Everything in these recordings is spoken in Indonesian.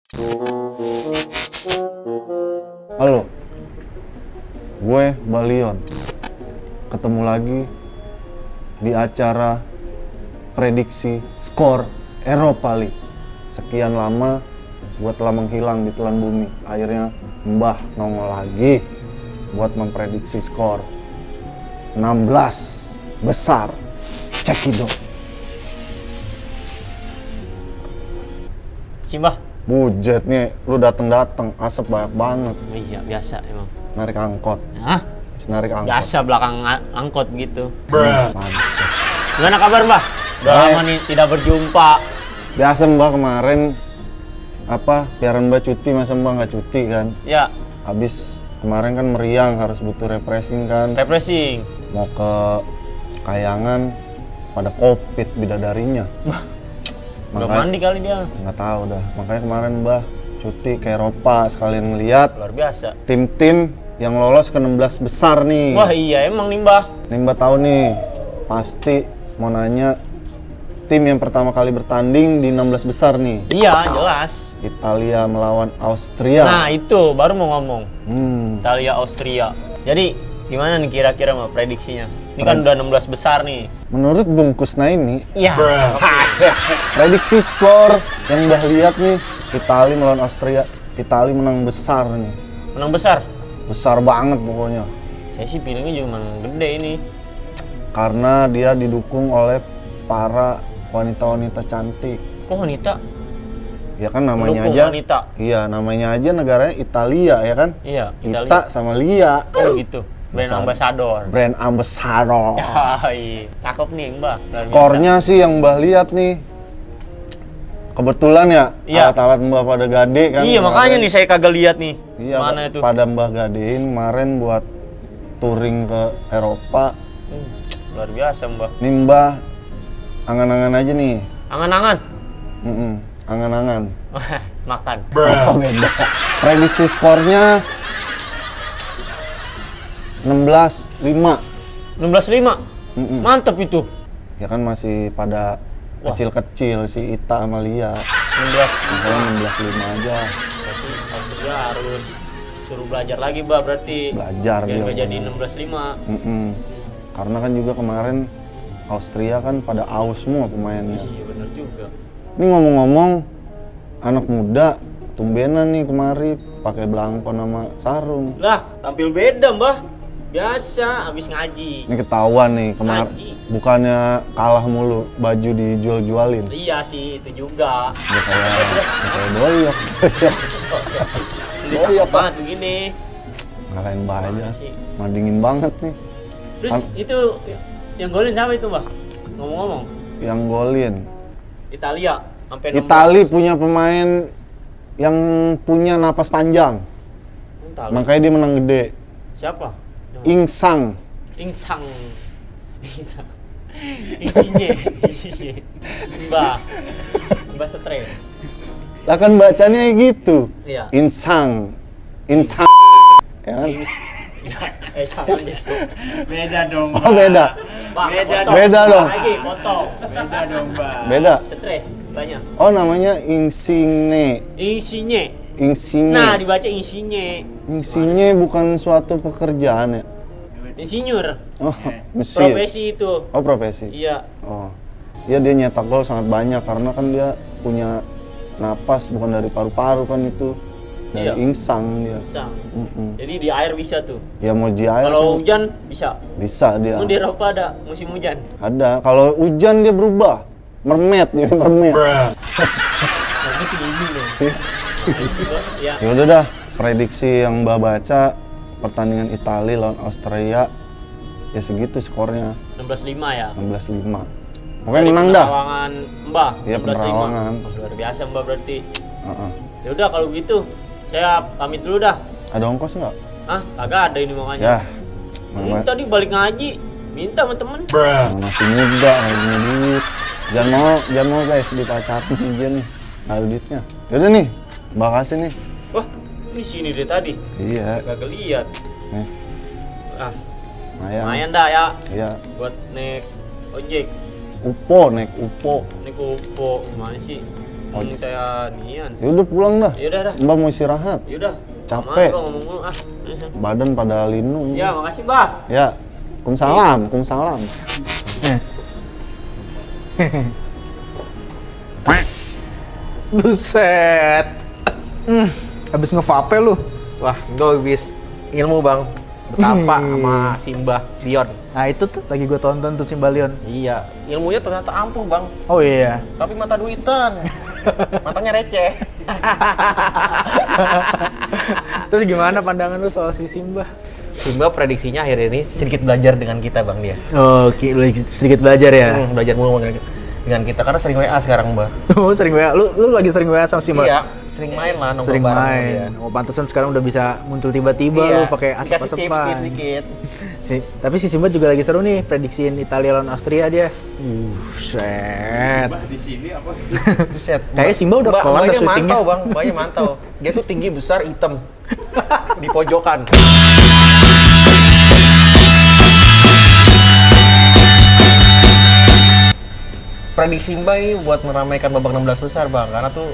Halo, gue Balion. Ketemu lagi di acara prediksi skor Eropa League. Sekian lama gue telah menghilang di telan bumi. Akhirnya Mbah nongol lagi buat memprediksi skor 16 besar. Cekidot. Cimbah. Bujet nih, lu dateng asap banyak banget. Iya, biasa emang. Narik angkot. Hah? Narik angkot. Biasa belakang angkot gitu. Pantes. Gimana kabar, Mbah? Udah lama nih tidak berjumpa. Biasa Mbak kemarin biaran Mbak cuti, masa Mbak nggak cuti kan? Ya, Habis kemarin kan meriang, harus butuh refreshing kan? refreshing. Mau ke Kayangan pada covid bidadarinya. Udah mandi kali dia. Nggak tahu dah. Makanya kemarin Mbak cuti ke Eropa sekalian ngeliat Luar biasa. tim-tim yang lolos ke 16 besar nih. Wah, iya emang nih, Mbah. Nih Mbak tahu nih, pasti mau nanya tim yang pertama kali bertanding di 16 besar nih. Iya, jelas. Italia melawan Austria. Nah, itu baru mau ngomong. Italia, Austria. Jadi, gimana nih kira-kira Mbak prediksinya? Ini kan udah 16 besar nih. Menurut Bung Kusna ini, Iya. prediksi skor yang Mbah lihat nih, Italia melawan Austria. Italia menang besar nih. Menang besar. Besar banget pokoknya. Saya sih pilihnya juga menang gede ini. Karena dia didukung oleh para wanita-wanita cantik. Kok wanita? Ya kan namanya Pendukung aja. wanita. Iya, namanya aja negaranya Italia ya kan? Iya, Ita Italia. sama Lia. Oh gitu. Brand ambassador. Brand ambassador. Iya. Cakep nih, Mbak. Luar Skornya sih yang Mbah lihat nih. Kebetulan ya, Iya. alat-alat Mbah pada gade kan. Iya, makanya kemarin. nih saya kagak lihat nih. Iya, Mana itu? pada Mbah gadein kemarin buat touring ke Eropa. Luar biasa, Mbak. Nih Mbah, angan-angan aja nih. Angan-angan. Angan-angan. Makan. Oh, beda. Prediksi skornya 16-5. 16-5. Mantep itu. Ya kan masih pada kecil-kecil si Ita sama Lia. 16. Makanya 16-5 aja. Berarti Austria harus suruh belajar lagi, Mbak, berarti. Belajar biar dia. nggak jadi 16-5. Karena kan juga kemarin Austria kan pada aus semua pemainnya. Iya, bener juga. Ini ngomong-ngomong, anak muda tumbenan nih kemari pakai belangkon sama sarung. Lah, tampil beda, Mbak. Biasa, habis ngaji. Ini ketahuan nih kemarin. Ngaji. Bukannya kalah mulu, baju dijual-jualin. Iya sih, itu juga. Udah kayak doyok. Ini Oh, iya, cakep Pak. banget begini. Ngalahin Mbak aja. Mana sih? Mah dingin banget nih. Terus itu yang golin siapa itu, Mbak? Ngomong-ngomong, Yang golin. Italia sampai 16. Itali punya pemain yang punya napas panjang. Italia. Makanya dia menang gede. Siapa? Ingsang. Insang. Insang. Isinya. Mbak stres. Lah kan bacanya gitu. Iya. Insang. Ya kan? Jangan gitu. Beda dong. Oh, beda. Beda dong. Lagi potong. Beda dong, Mbak. Beda. Stres banyak. Oh, namanya Insigne. Isinya. Insigne. Nah, dibaca isinya. Insigne bukan suatu pekerjaan ya? Insinyur. Oh, mesin. Profesi itu. Oh, profesi. Iya. Oh. Iya, dia nyetak gol sangat banyak karena kan dia punya napas bukan dari paru-paru kan itu. Dari Iya. insang dia. Insang. Jadi di air bisa tuh. Ya mau di air Kalau kan hujan bisa. bisa dia. Oh, di Eropa ada musim hujan. Ada. Kalau hujan dia berubah. Mermaid dia, mermaid. Tapi tinggi dong. Ya. Ya udah dah, prediksi yang Mbak baca pertandingan Italia lawan Austria ya segitu skornya 16-5 ya. 16-5. Pokoknya menang dah. Penerawangan Mbak. Iya, 16-5. penerawangan. Oh, luar biasa Mbak berarti. Heeh. Ya udah kalau gitu saya pamit dulu dah. Ada ongkos nggak? Ah, kagak ada ini makanya. Ya. Tadi balik ngaji, minta sama temen. Masih muda, nggak punya duit. Jangan mau guys dipacarin aja nih. Nggak ada duitnya. Yaudah nih, Mbak kasih nih. Wah, ini sini deh tadi. Iya. Kagak lihat. Nih, Ah, lumayan. lumayan dah ya Iya. buat naik ojek. Upo, naik Upo. Naik Oppo, gimana sih? Saya nian. Ya udah pulang dah. Yaudah dah. Mbak mau istirahat. Yaudah. Capek. Gua ngomong mulu ah. Badan pada linu. Ya, makasih, Mbak. Ya. Kumsalam, kumsalam. Buset. Habis ngevape lu. Wah, gue habis ilmu bang. Betapa sama Simba Leon. Nah itu tuh lagi gue tonton tuh Simbalion. Iya, ilmunya ternyata ampuh bang. Oh iya. Tapi mata duitan. Matanya receh. Terus gimana pandangan lu soal si Simba? Simba prediksinya akhir ini sedikit belajar dengan kita bang dia. Oke, lu sedikit belajar ya. Belajar mulu dengan kita karena sering WA sekarang mbak. Oh sering WA. Lu lagi sering WA sama Simba? Iya, sering main lah nongkrong Sering bareng sama main. dia. Oh pantesan sekarang udah bisa muncul tiba-tiba Iya, lu pakai dikasih asap-asapan. tips sedikit. Tapi si Simba juga lagi seru nih prediksiin Italia lawan Austria dia. Set. Di sini apa? Buset. Kayaknya Simba udah kelar mbaknya syutingnya. mantau bang, mbaknya mantau. Dia tuh tinggi besar hitam di pojokan. Prediksi Mbak ini buat meramaikan babak 16 besar bang, karena tuh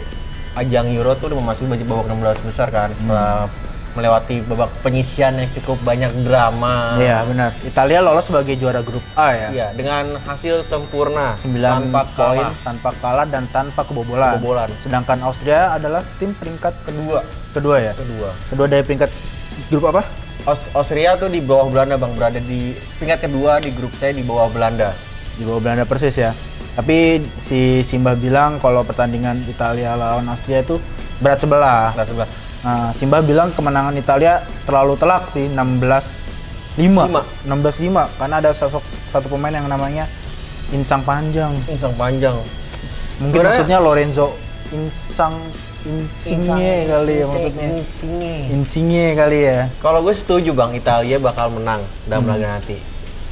ajang Euro tuh udah memasuki babak 16 besar kan setelah melewati babak penyisian yang cukup banyak drama. Iya benar. Italia lolos sebagai juara grup A ya. Iya, dengan hasil sempurna 9 tanpa poin, kalah. tanpa kalah dan tanpa kebobolan. Kebobolan. Sedangkan Austria adalah tim peringkat kedua ya. Kedua dari peringkat grup apa? Austria tuh di bawah Belanda bang, berada di peringkat kedua di grup C di bawah Belanda. Di bawah Belanda persis ya. Tapi si Simba bilang kalau pertandingan Italia lawan Austria itu berat sebelah. Berat sebelah. Nah, Simba bilang kemenangan Italia terlalu telak sih 16-5 karena ada satu pemain yang namanya Insang Panjang. Insang panjang. Mungkin Sebenarnya- maksudnya Lorenzo Insigne kali ya maksudnya. Insigne kali ya. Kalau gue setuju bang, Italia bakal menang dalam laga nanti.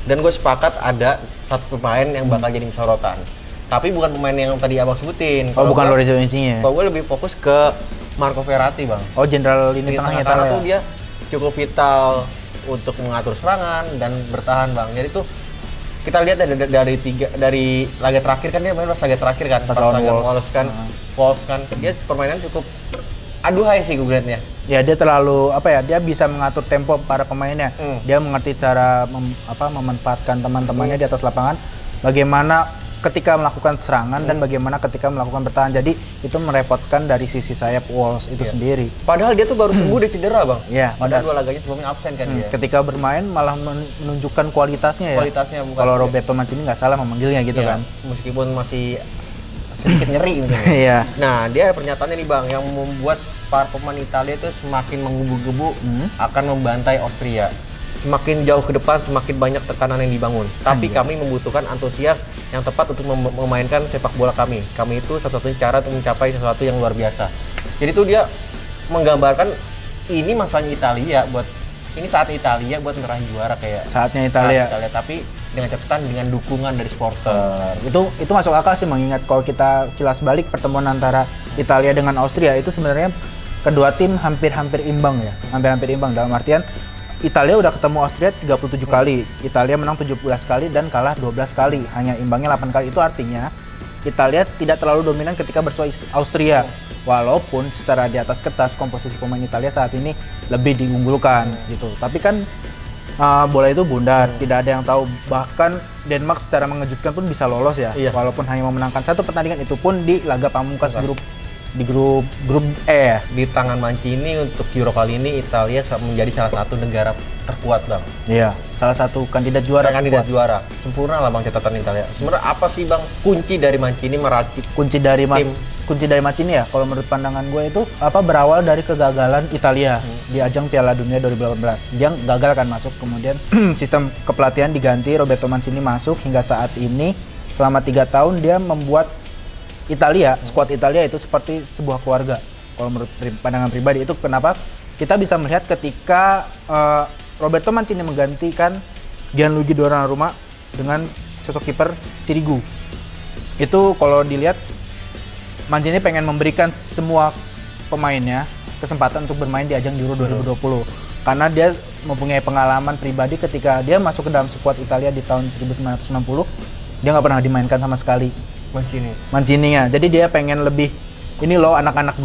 Dan gue sepakat ada satu pemain yang bakal jadi sorotan. Tapi bukan pemain yang tadi abang sebutin. Oh, bukan gue- Lorenzo Insigne. Kalau gue lebih fokus ke Marco Verratti bang. Oh, jenderal lini Di tengahnya tengah-tengah Italia. tuh dia cukup vital untuk mengatur serangan dan bertahan bang. Jadi tuh kita lihat dari laga terakhir kan dia main pas laga terakhir kan, Pas lawan laga Wolves. Wolves kan, Wolves kan dia permainan cukup aduhai sih gue liatnya. Ya dia terlalu dia bisa mengatur tempo para pemainnya. Dia mengerti cara memanfaatkan teman-temannya di atas lapangan, bagaimana ketika melakukan serangan dan bagaimana ketika melakukan bertahan. Jadi itu merepotkan dari sisi sayap Wolves itu sendiri. Padahal dia tuh baru sembuh dari cedera bang. Iya, Padahal benar. dua laganya sebelumnya absen kan dia. Ketika bermain malah menunjukkan kualitasnya ya. Kualitasnya bukan. Kalau Roberto Mancini nggak salah memanggilnya gitu Iya, kan. meskipun masih sedikit nyeri mungkin. ya. Iya. Nah dia ada pernyataannya nih bang yang membuat para pemain Italia itu semakin menggebu-gebu akan membantai Austria. Semakin jauh ke depan, semakin banyak tekanan yang dibangun. Tapi kami membutuhkan antusias yang tepat untuk memainkan sepak bola kami. Kami itu satu-satunya cara untuk mencapai sesuatu yang luar biasa. Jadi tuh dia menggambarkan ini masanya Italia ini saat Italia buat meraih juara kayak Saatnya Italia. saat Italia, tapi dengan catatan dengan dukungan dari supporter. Itu masuk akal sih, mengingat kalau kita kilas balik pertemuan antara Italia dengan Austria itu sebenarnya kedua tim hampir-hampir imbang ya. Hampir-hampir imbang dalam artian Italia udah ketemu Austria 37 kali. Italia menang 17 kali dan kalah 12 kali. Hanya imbangnya 8 kali. Itu artinya Italia tidak terlalu dominan ketika bersuara Austria. Walaupun secara di atas kertas komposisi pemain Italia saat ini lebih diunggulkan gitu. Tapi kan bola itu bundar, tidak ada yang tahu. Bahkan Denmark secara mengejutkan pun bisa lolos ya. Iya. Walaupun hanya memenangkan satu pertandingan, itu pun di laga pamungkas grup E ya. Di tangan Mancini untuk Euro kali ini Italia menjadi salah satu negara terkuat bang. Iya, salah satu kandidat juara. Kandidat juara. Sempurna lah bang catatan Italia. Sebenarnya apa sih bang kunci dari Mancini meracik Kunci dari tim? kunci dari Mancini ya, kalau menurut pandangan gue itu berawal dari kegagalan Italia di ajang Piala Dunia 2018. Dia gagal kan masuk, kemudian sistem kepelatihan diganti, Roberto Mancini masuk, hingga saat ini selama 3 tahun dia membuat Italia, skuad Italia itu seperti sebuah keluarga. Kalau menurut pandangan pribadi itu kenapa kita bisa melihat ketika Roberto Mancini menggantikan Gianluigi Donnarumma dengan sosok kiper Sirigu. Itu kalau dilihat Mancini pengen memberikan semua pemainnya kesempatan untuk bermain di ajang Euro 2020 karena dia mempunyai pengalaman pribadi ketika dia masuk ke dalam skuad Italia di tahun 1990, dia nggak pernah dimainkan sama sekali Mancini-nya. Jadi dia pengen lebih ini loh anak-anak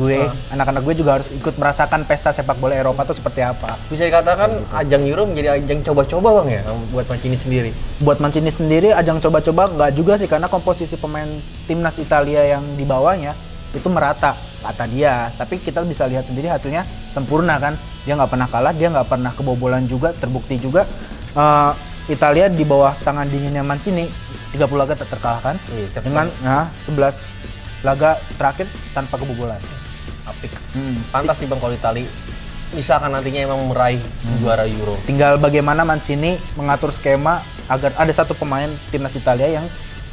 gue juga harus ikut merasakan pesta sepak bola Eropa tuh seperti apa. Bisa dikatakan ajang Euro menjadi ajang coba-coba Bang ya buat Mancini sendiri. Buat Mancini sendiri ajang coba-coba nggak juga sih, karena komposisi pemain timnas Italia yang di bawahnya itu merata kata dia, tapi kita bisa lihat sendiri hasilnya sempurna kan, dia nggak pernah kalah, dia nggak pernah kebobolan juga, terbukti juga Italia di bawah tangan dinginnya Mancini 30 laga tak terkalahkan dengan 11 laga terakhir tanpa kebobolan. Apik. Pantas sih Bang kalau Itali misalkan nantinya emang meraih juara Euro. Tinggal bagaimana Mancini mengatur skema agar ada satu pemain timnas Italia yang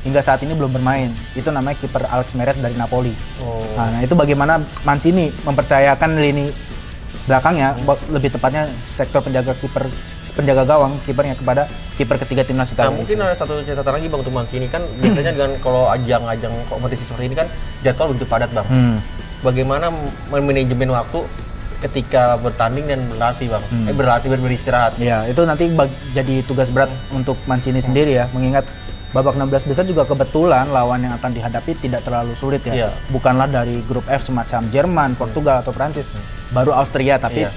hingga saat ini belum bermain. Itu namanya kiper Alex Meret dari Napoli. Nah, itu bagaimana Mancini mempercayakan lini belakangnya, lebih tepatnya sektor penjaga gawang kipernya kepada kiper ketiga timnas Italia. Nah, mungkin ada satu catatan lagi Bang untuk Mancini kan biasanya dengan kalau ajang-ajang kompetisi seperti ini kan jadwal begitu padat Bang. Bagaimana manajemen waktu ketika bertanding dan berlatih Bang? Berlatih dan beristirahat. Ya, itu nanti jadi tugas berat untuk Mancini sendiri ya, mengingat babak 16 besar juga kebetulan lawan yang akan dihadapi tidak terlalu sulit ya. Bukanlah dari grup F semacam Jerman, Portugal atau Prancis. Baru Austria, tapi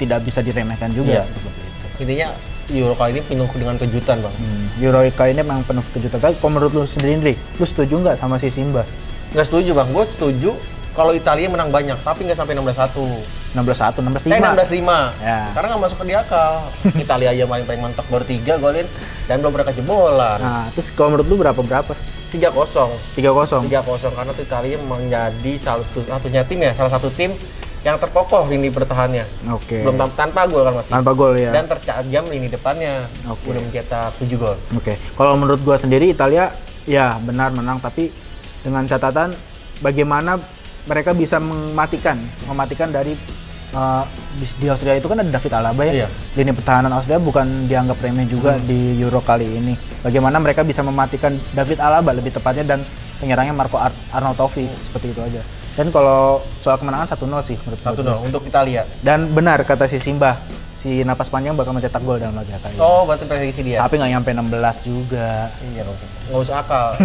tidak bisa diremehkan juga seperti itu. Intinya Euro kali ini penuh dengan kejutan Bang. Euro kali ini memang penuh kejutan. Tapi kalau menurut lu sendiri, lu setuju nggak sama si Simba? Nggak setuju Bang, gue setuju kalau Italia menang banyak, tapi nggak sampai 16-1. 16-1, 16-5. 16-5. Ya. Karena nggak masuk ke di akal. Italia aja paling mentok baru 3 golin dan belum pernah kejebolan. Nah, terus kalau menurut lu berapa? 3-0. 3-0. 3-0 karena tuh Italia menjadi salah satu tim yang terkokoh lini bertahannya. Oke. Belum tanpa gol kan masih. Tanpa gol ya. Dan tercajam lini depannya. Oke. Udah mencetak 7 gol. Oke. Kalau menurut gua sendiri Italia ya benar menang, tapi dengan catatan bagaimana mereka bisa mematikan dari di Austria itu kan ada David Alaba ya. Iya. Lini pertahanan Austria bukan dianggap remeh juga di Euro kali ini. Bagaimana mereka bisa mematikan David Alaba lebih tepatnya dan penyerangnya Marco Arnautovic seperti itu aja. Dan kalau soal kemenangan 1-0 sih menurut gua. 1-0 untuk Italia. Dan benar kata si Simba, si napas panjang bakal mencetak gol dalam laga kali ini. Oh, berarti prediksi dia. Tapi nggak nyampe 16 juga. Iya, nggak usah akal.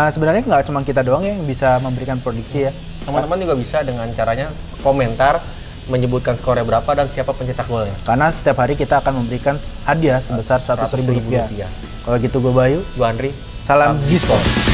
Sebenarnya nggak cuma kita doang yang bisa memberikan prediksi ya. Teman-teman juga bisa dengan caranya komentar menyebutkan skornya berapa dan siapa pencetak golnya. Karena setiap hari kita akan memberikan hadiah sebesar 100.000 rupiah. Kalau gitu gue Bayu, Gua Andri. salam G-Sport.